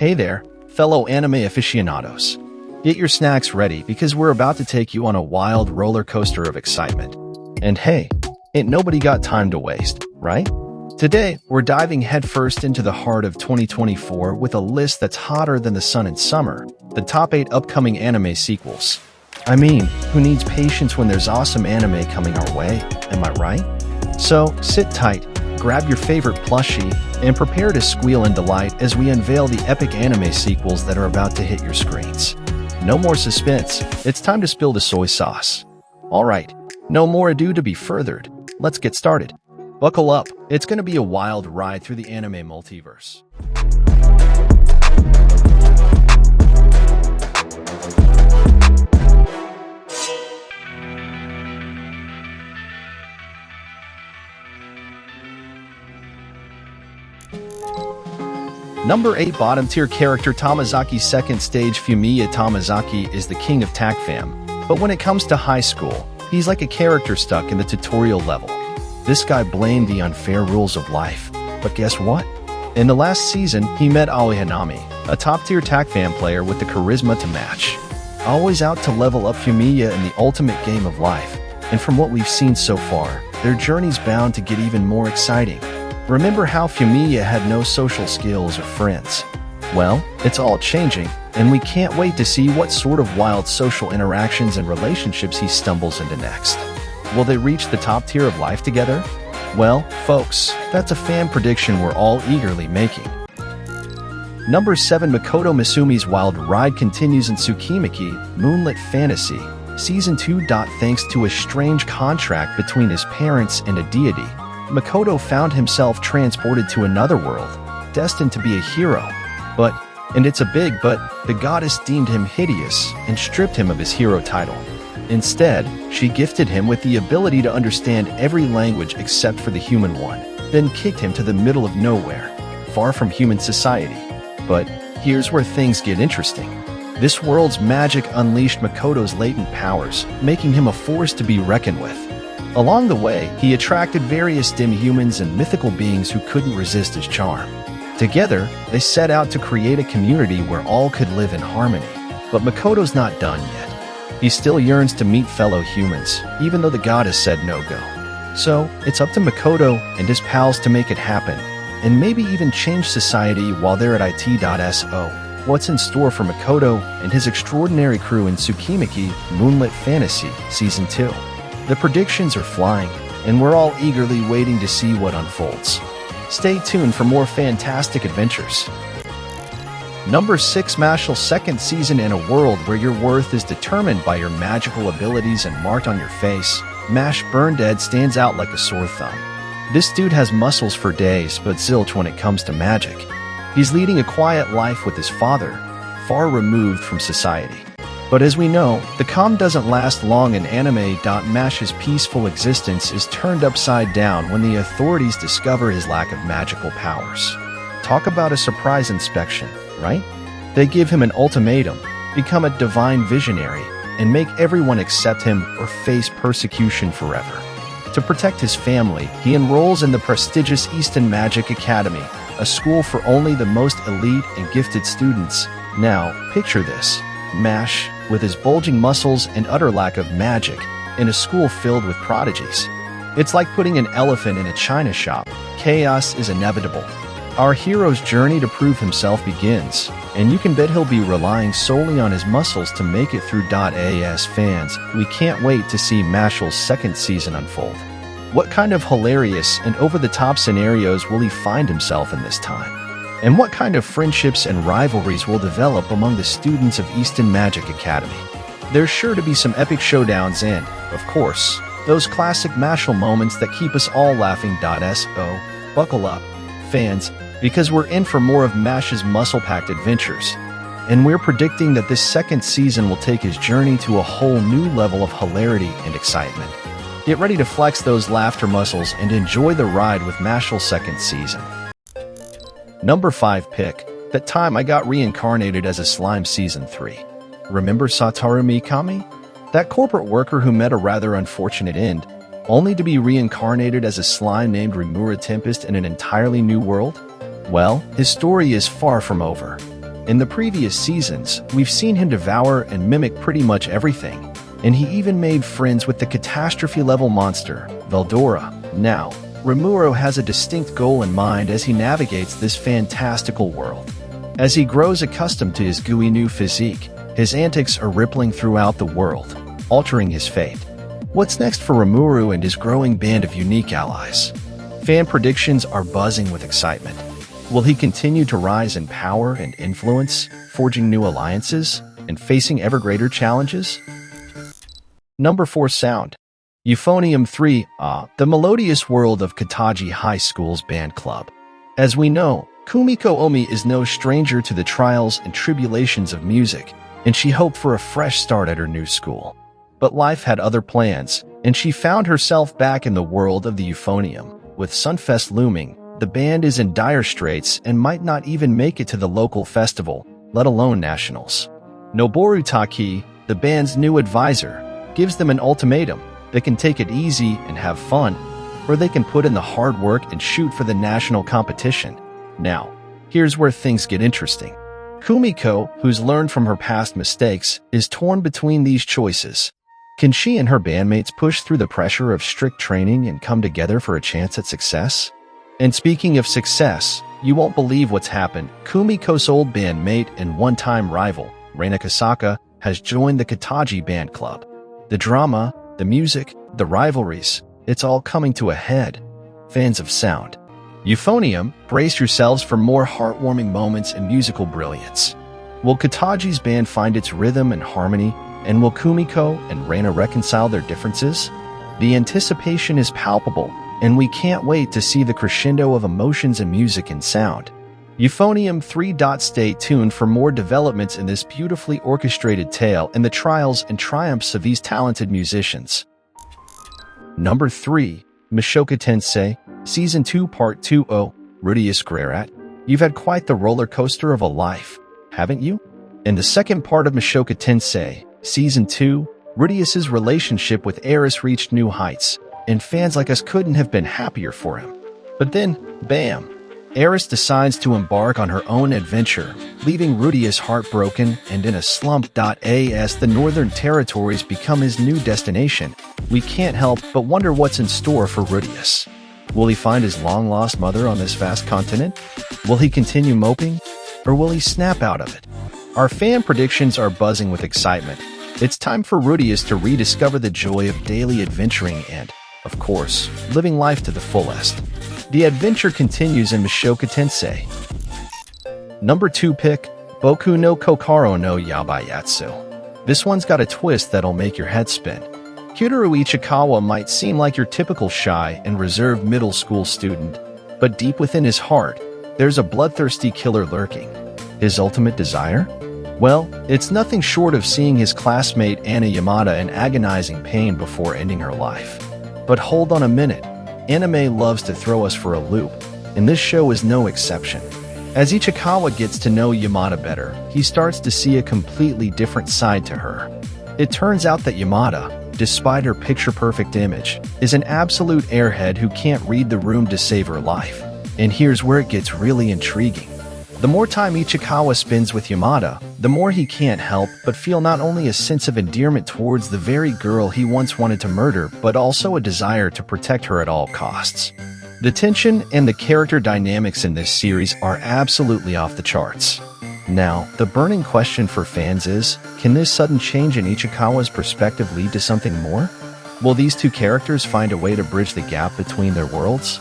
Hey there, fellow anime aficionados. Get your snacks ready because we're about to take you on a wild roller coaster of excitement. And hey, ain't nobody got time to waste, right? Today, we're diving headfirst into the heart of 2024 with a list that's hotter than the sun in summer, the top 8 upcoming anime sequels. I mean, who needs patience when there's awesome anime coming our way, am I right? So, sit tight, grab your favorite plushie, and prepare to squeal in delight as we unveil the epic anime sequels that are about to hit your screens. No more suspense, it's time to spill the soy sauce. Alright, no more ado to be furthered, let's get started. Buckle up, it's gonna be a wild ride through the anime multiverse. Number 8 bottom tier character Tomozaki's second stage. Fumiya Tomozaki is the king of TACFAM, but when it comes to high school, he's like a character stuck in the tutorial level. This guy blamed the unfair rules of life, but guess what? In the last season, he met Aoi Hanami, a top tier TACFAM player with the charisma to match. Always out to level up Fumiya in the ultimate game of life, and from what we've seen so far, their journey's bound to get even more exciting. Remember how Fumiya had no social skills or friends? Well, it's all changing, and we can't wait to see what sort of wild social interactions and relationships he stumbles into next. Will they reach the top tier of life together? Well, folks, that's a fan prediction we're all eagerly making. Number 7 Makoto Misumi's wild ride continues in Tsukimiki, Moonlit Fantasy, Season 2. Thanks to a strange contract between his parents and a deity, Makoto found himself transported to another world, destined to be a hero. And it's a big but, the goddess deemed him hideous and stripped him of his hero title. Instead, she gifted him with the ability to understand every language except for the human one, then kicked him to the middle of nowhere, far from human society. But here's where things get interesting. This world's magic unleashed Makoto's latent powers, making him a force to be reckoned with. Along the way, he attracted various dim humans and mythical beings who couldn't resist his charm. Together, they set out to create a community where all could live in harmony. But Makoto's not done yet. He still yearns to meet fellow humans, even though the goddess said no-go. So, it's up to Makoto and his pals to make it happen, and maybe even change society while they're at IT.so. What's in store for Makoto and his extraordinary crew in Tsukimiki, Moonlit Fantasy, Season 2? The predictions are flying, and we're all eagerly waiting to see what unfolds. Stay tuned for more fantastic adventures. Number 6 Mashle's second season. In a world where your worth is determined by your magical abilities and marked on your face, Mash Burndead stands out like a sore thumb. This dude has muscles for days, but zilch when it comes to magic. He's leading a quiet life with his father, far removed from society. But as we know, the calm doesn't last long in anime. Mash's peaceful existence is turned upside down when the authorities discover his lack of magical powers. Talk about a surprise inspection, right? They give him an ultimatum, become a divine visionary, and make everyone accept him or face persecution forever. To protect his family, he enrolls in the prestigious Eastern Magic Academy, a school for only the most elite and gifted students. Now, picture this. Mash, with his bulging muscles and utter lack of magic, in a school filled with prodigies. It's like putting an elephant in a china shop. Chaos is inevitable. Our hero's journey to prove himself begins, and you can bet he'll be relying solely on his muscles to make it through. As fans, we can't wait to see Mashle's second season unfold. What kind of hilarious and over-the-top scenarios will he find himself in this time? And what kind of friendships and rivalries will develop among the students of Eastern Magic Academy? There's sure to be some epic showdowns and, of course, those classic Mashle moments that keep us all laughing. So, buckle up, fans, because we're in for more of Mash's muscle-packed adventures. And we're predicting that this second season will take his journey to a whole new level of hilarity and excitement. Get ready to flex those laughter muscles and enjoy the ride with Mashle's second season. Number 5 pick, That Time I Got Reincarnated as a Slime Season 3. Remember Satoru Mikami? That corporate worker who met a rather unfortunate end, only to be reincarnated as a slime named Rimura Tempest in an entirely new world? Well, his story is far from over. In the previous seasons, we've seen him devour and mimic pretty much everything, and he even made friends with the catastrophe-level monster, Veldora. Now, Rimuro has a distinct goal in mind as he navigates this fantastical world. As he grows accustomed to his gooey new physique, his antics are rippling throughout the world, altering his fate. What's next for Rimuro and his growing band of unique allies? Fan predictions are buzzing with excitement. Will he continue to rise in power and influence, forging new alliances, and facing ever greater challenges? Number 4 Sound. Euphonium 3, the melodious world of Kataji High School's band club. As we know, Kumiko Omi is no stranger to the trials and tribulations of music, and she hoped for a fresh start at her new school. But life had other plans, and she found herself back in the world of the Euphonium. With Sunfest looming, the band is in dire straits and might not even make it to the local festival, let alone nationals. Noboru Taki, the band's new advisor, gives them an ultimatum. They can take it easy and have fun, or they can put in the hard work and shoot for the national competition. Now, here's where things get interesting. Kumiko, who's learned from her past mistakes, is torn between these choices. Can she and her bandmates push through the pressure of strict training and come together for a chance at success? And speaking of success, you won't believe what's happened. Kumiko's old bandmate and one-time rival, Reina Kasaka, has joined the Kataji band club. The drama, the music, the rivalries, it's all coming to a head. Fans of sound. Euphonium, brace yourselves for more heartwarming moments and musical brilliance. Will Kataji's band find its rhythm and harmony, and will Kumiko and Reina reconcile their differences? The anticipation is palpable, and we can't wait to see the crescendo of emotions and music and sound. Euphonium 3. Stay tuned for more developments in this beautifully orchestrated tale and the trials and triumphs of these talented musicians. Number 3. Mushoku Tensei, Season 2 Part 2. Rudius Grerat, you've had quite the roller coaster of a life, haven't you? In the second part of Mushoku Tensei, Season 2, Rudius's relationship with Eris reached new heights, and fans like us couldn't have been happier for him. But then, bam! Eris decides to embark on her own adventure, leaving Rudius heartbroken and in a slump. As the Northern Territories become his new destination, we can't help but wonder what's in store for Rudius. Will he find his long-lost mother on this vast continent? Will he continue moping? Or will he snap out of it? Our fan predictions are buzzing with excitement. It's time for Rudius to rediscover the joy of daily adventuring and, of course, living life to the fullest. The adventure continues in Mushoku Tensei. Number 2 pick, Boku no Kokoro no Yabai Yatsu. This one's got a twist that'll make your head spin. Kyotaru Ichikawa might seem like your typical shy and reserved middle school student, but deep within his heart, there's a bloodthirsty killer lurking. His ultimate desire? Well, it's nothing short of seeing his classmate Anna Yamada in agonizing pain before ending her life. But hold on a minute. Anime loves to throw us for a loop, and this show is no exception. As Ichikawa gets to know Yamada better, he starts to see a completely different side to her. It turns out that Yamada, despite her picture-perfect image, is an absolute airhead who can't read the room to save her life. And here's where it gets really intriguing. The more time Ichikawa spends with Yamada, the more he can't help but feel not only a sense of endearment towards the very girl he once wanted to murder, but also a desire to protect her at all costs. The tension and the character dynamics in this series are absolutely off the charts. Now, the burning question for fans is, can this sudden change in Ichikawa's perspective lead to something more? Will these two characters find a way to bridge the gap between their worlds?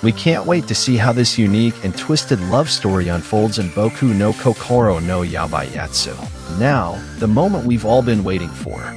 We can't wait to see how this unique and twisted love story unfolds in Boku no Kokoro no Yabai Yatsu. Now, the moment we've all been waiting for.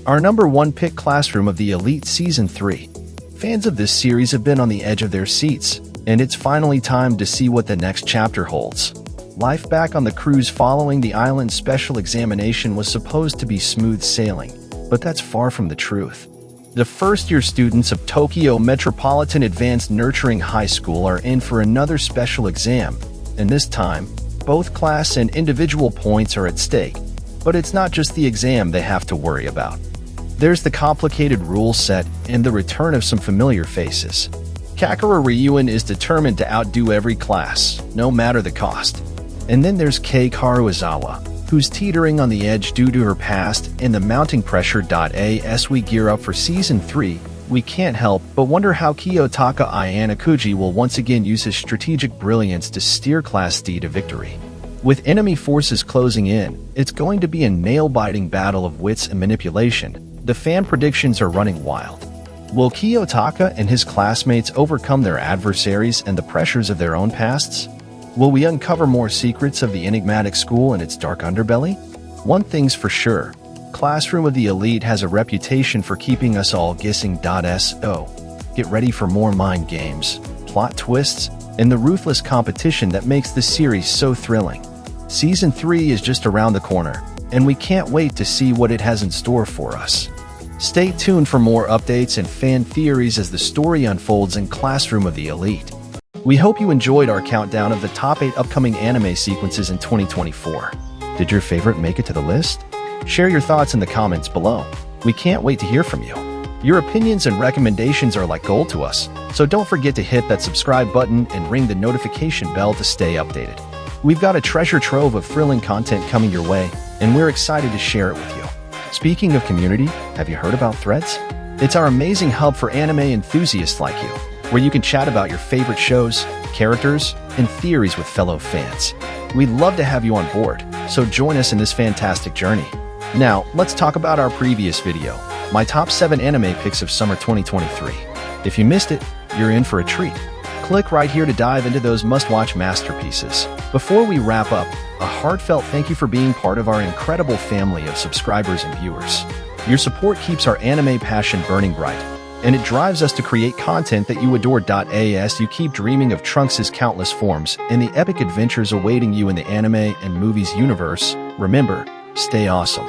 Our number 1 pick, Classroom of the Elite Season 3. Fans of this series have been on the edge of their seats, and it's finally time to see what the next chapter holds. Life back on the cruise following the island's special examination was supposed to be smooth sailing, but that's far from the truth. The first-year students of Tokyo Metropolitan Advanced Nurturing High School are in for another special exam, and this time, both class and individual points are at stake. But it's not just the exam they have to worry about. There's the complicated rule set and the return of some familiar faces. Kakura Ryuin is determined to outdo every class, no matter the cost. And then there's Kei Karuizawa, who's teetering on the edge due to her past and the mounting pressure. As we gear up for Season 3, we can't help but wonder how Kiyotaka Ianakuji will once again use his strategic brilliance to steer Class D to victory. With enemy forces closing in, it's going to be a nail-biting battle of wits and manipulation. The fan predictions are running wild. Will Kiyotaka and his classmates overcome their adversaries and the pressures of their own pasts? Will we uncover more secrets of the enigmatic school and its dark underbelly? One thing's for sure, Classroom of the Elite has a reputation for keeping us all guessing. So, get ready for more mind games, plot twists, and the ruthless competition that makes this series so thrilling. Season 3 is just around the corner, and we can't wait to see what it has in store for us. Stay tuned for more updates and fan theories as the story unfolds in Classroom of the Elite. We hope you enjoyed our countdown of the top 8 upcoming anime sequences in 2024. Did your favorite make it to the list? Share your thoughts in the comments below. We can't wait to hear from you. Your opinions and recommendations are like gold to us, so don't forget to hit that subscribe button and ring the notification bell to stay updated. We've got a treasure trove of thrilling content coming your way, and we're excited to share it with you. Speaking of community, have you heard about Threads? It's our amazing hub for anime enthusiasts like you, where you can chat about your favorite shows, characters, and theories with fellow fans. We'd love to have you on board, so join us in this fantastic journey. Now, let's talk about our previous video, my top 7 anime picks of summer 2023. If you missed it, you're in for a treat. Click right here to dive into those must-watch masterpieces. Before we wrap up, a heartfelt thank you for being part of our incredible family of subscribers and viewers. Your support keeps our anime passion burning bright, and it drives us to create content that you adore. As you keep dreaming of Trunks' countless forms and the epic adventures awaiting you in the anime and movies universe, remember, stay awesome,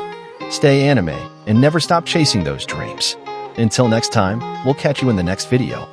stay anime, and never stop chasing those dreams. Until next time, we'll catch you in the next video.